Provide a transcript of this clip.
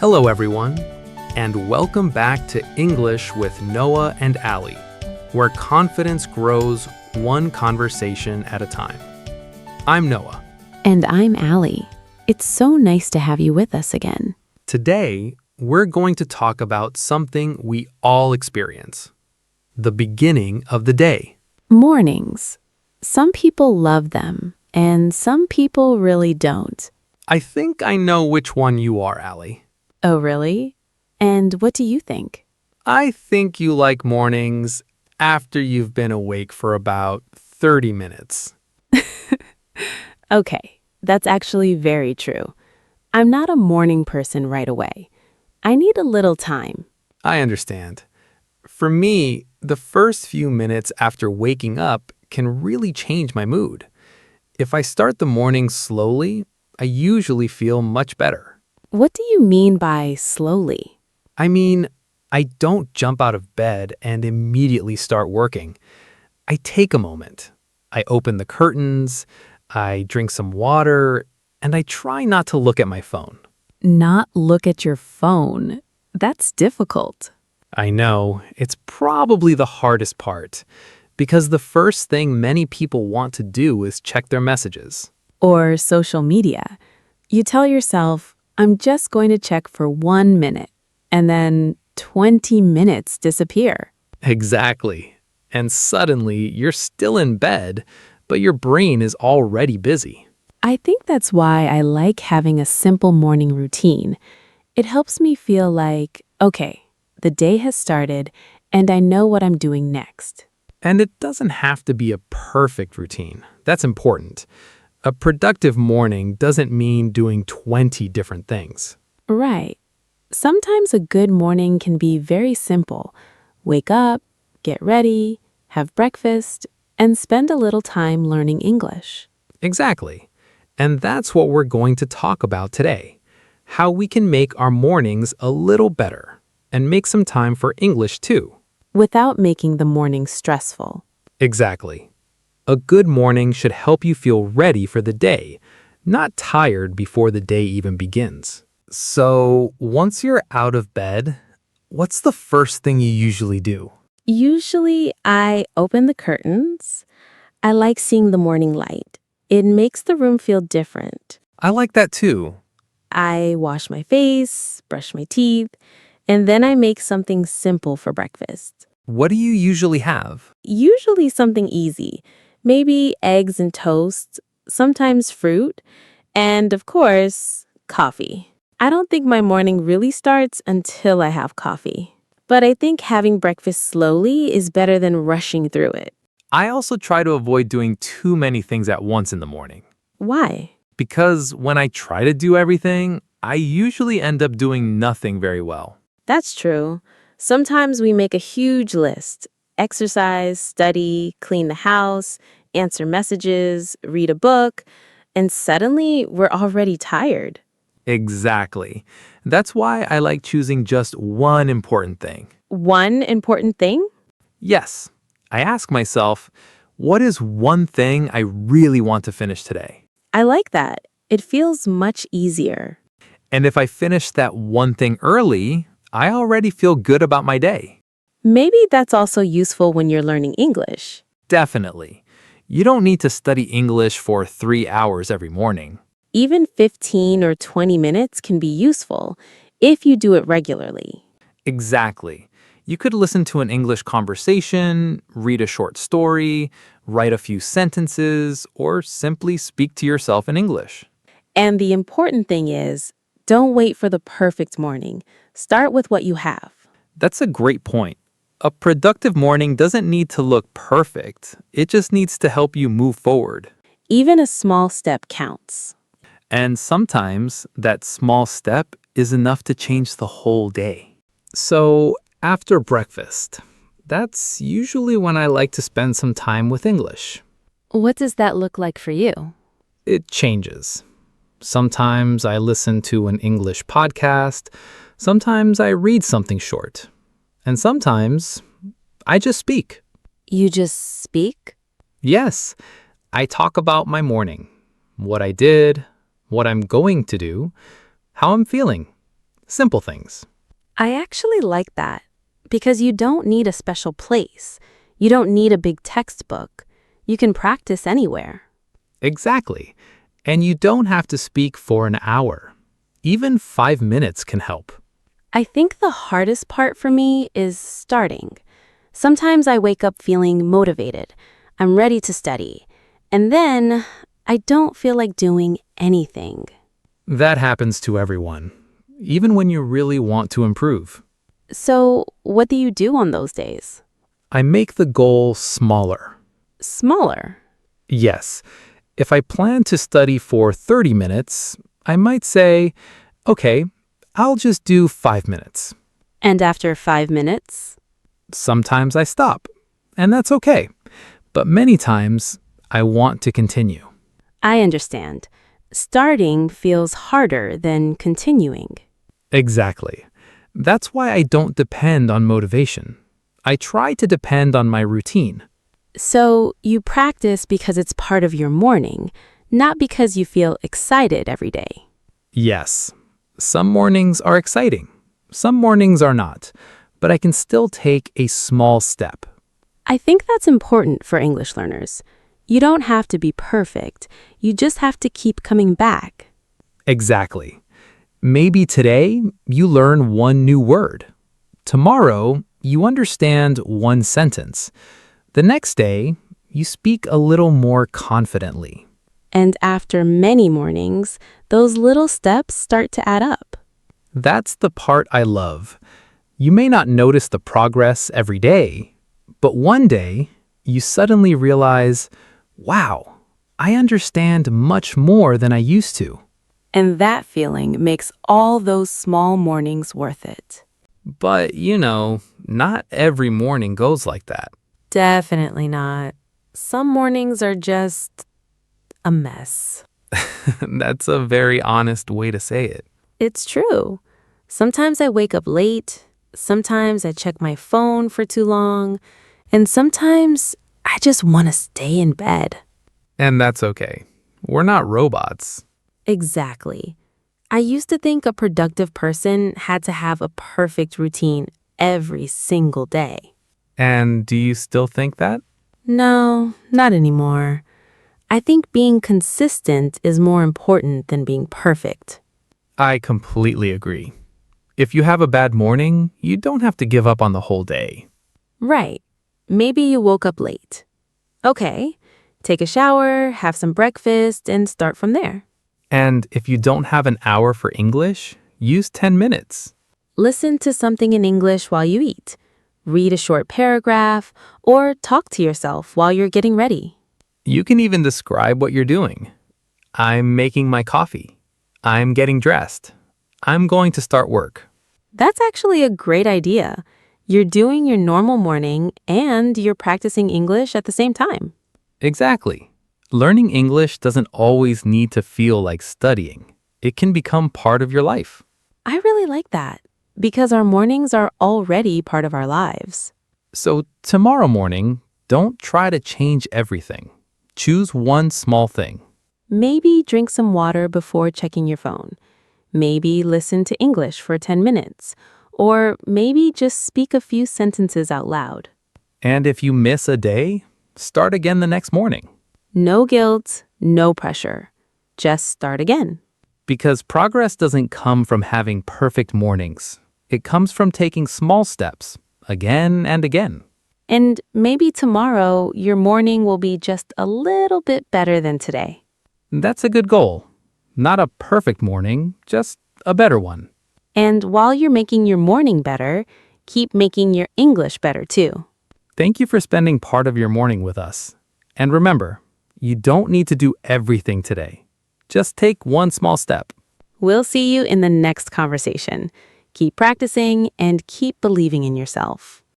Hello, everyone, and welcome back to English with Noah and Allie, where confidence grows one conversation at a time. I'm Noah. And I'm Allie. It's so nice to have you with us again. Today, we're going to talk about something we all experience: the beginning of the day. Mornings. Some people love them, and some people really don't. I think I know which one you are, Allie. Oh, really? And what do you think? I think you like mornings after you've been awake for about 30 minutes. Okay, that's actually very true. I'm not a morning person right away. I need a little time. I understand. For me, the first few minutes after waking up can really change my mood. If I start the morning slowly, I usually feel much better. What do you mean by slowly? I mean, I don't jump out of bed and immediately start working. I take a moment. I open the curtains, I drink some water, and I try not to look at my phone. Not look at your phone. That's difficult. I know, it's probably the hardest part, because the first thing many people want to do is check their messages. Or social media. You tell yourself, I'm just going to check for 1 minute, and then 20 minutes disappear. Exactly. And suddenly, you're still in bed, but your brain is already busy. I think that's why I like having a simple morning routine. It helps me feel like, okay, the day has started, and I know what I'm doing next. And it doesn't have to be a perfect routine. That's important. A productive morning doesn't mean doing 20 different things. Right. Sometimes a good morning can be very simple. Wake up, get ready, have breakfast, and spend a little time learning English. Exactly. And that's what we're going to talk about today: how we can make our mornings a little better and make some time for English too. Without making the morning stressful. Exactly. A good morning should help you feel ready for the day, not tired before the day even begins. So, once you're out of bed, what's the first thing you usually do? Usually, I open the curtains. I like seeing the morning light. It makes the room feel different. I like that too. I wash my face, brush my teeth, and then I make something simple for breakfast. What do you usually have? Usually something easy. Maybe eggs and toast, sometimes fruit, and of course, coffee. I don't think my morning really starts until I have coffee. But I think having breakfast slowly is better than rushing through it. I also try to avoid doing too many things at once in the morning. Why? Because when I try to do everything, I usually end up doing nothing very well. That's true. Sometimes we make a huge list. Exercise, study, clean the house, answer messages, read a book, and suddenly we're already tired. Exactly. That's why I like choosing just one important thing. One important thing? Yes, I ask myself, what is one thing I really want to finish today? I like that. It feels much easier. And if I finish that one thing early, I already feel good about my day. Maybe that's also useful when you're learning English. Definitely. You don't need to study English for 3 hours every morning. Even 15 or 20 minutes can be useful if you do it regularly. Exactly. You could listen to an English conversation, read a short story, write a few sentences, or simply speak to yourself in English. And the important thing is, don't wait for the perfect morning. Start with what you have. That's a great point. A productive morning doesn't need to look perfect. It just needs to help you move forward. Even a small step counts. And sometimes that small step is enough to change the whole day. So, after breakfast, that's usually when I like to spend some time with English. What does that look like for you? It changes. Sometimes I listen to an English podcast. Sometimes I read something short. And sometimes I just speak. You just speak? Yes, I talk about my morning, what I did, what I'm going to do, how I'm feeling. Simple things. I actually like that because you don't need a special place. You don't need a big textbook. You can practice anywhere. Exactly. And you don't have to speak for an hour. Even 5 minutes can help. I think the hardest part for me is starting. Sometimes I wake up feeling motivated. I'm ready to study. And then I don't feel like doing anything. That happens to everyone, even when you really want to improve. So, what do you do on those days? I make the goal smaller. Smaller. Yes, if I plan to study for 30 minutes, I might say, okay, I'll just do 5 minutes. And after 5 minutes? Sometimes I stop, and that's okay. But many times, I want to continue. I understand. Starting feels harder than continuing. Exactly. That's why I don't depend on motivation. I try to depend on my routine. So, you practice because it's part of your morning, not because you feel excited every day. Yes, some mornings are exciting. Some mornings are not. But I can still take a small step. I think that's important for English learners. You don't have to be perfect. You just have to keep coming back. Exactly. Maybe today you learn one new word. Tomorrow you understand one sentence. The next day you speak a little more confidently. And after many mornings, those little steps start to add up. That's the part I love. You may not notice the progress every day, but one day you suddenly realize, wow, I understand much more than I used to. And that feeling makes all those small mornings worth it. But, not every morning goes like that. Definitely not. Some mornings are just a mess. That's a very honest way to say it. It's true. Sometimes I wake up late. Sometimes I check my phone for too long. And sometimes I just want to stay in bed. And that's okay. We're not robots. Exactly. I used to think a productive person had to have a perfect routine every single day. And do you still think that? No, not anymore. I think being consistent is more important than being perfect. I completely agree. If you have a bad morning, you don't have to give up on the whole day. Right. Maybe you woke up late. Okay, take a shower, have some breakfast, and start from there. And if you don't have an hour for English, use 10 minutes. Listen to something in English while you eat. Read a short paragraph, or talk to yourself while you're getting ready. You can even describe what you're doing. I'm making my coffee. I'm getting dressed. I'm going to start work. That's actually a great idea. You're doing your normal morning and you're practicing English at the same time. Exactly. Learning English doesn't always need to feel like studying. It can become part of your life. I really like that because our mornings are already part of our lives. So tomorrow morning, don't try to change everything. Choose one small thing. Maybe drink some water before checking your phone. Maybe listen to English for 10 minutes. Or maybe just speak a few sentences out loud. And if you miss a day, start again the next morning. No guilt, no pressure. Just start again. Because progress doesn't come from having perfect mornings. It comes from taking small steps, again and again. And maybe tomorrow your morning will be just a little bit better than today. That's a good goal. Not a perfect morning, just a better one. And while you're making your morning better, keep making your English better too. Thank you for spending part of your morning with us. And remember, you don't need to do everything today. Just take one small step. We'll see you in the next conversation. Keep practicing and keep believing in yourself.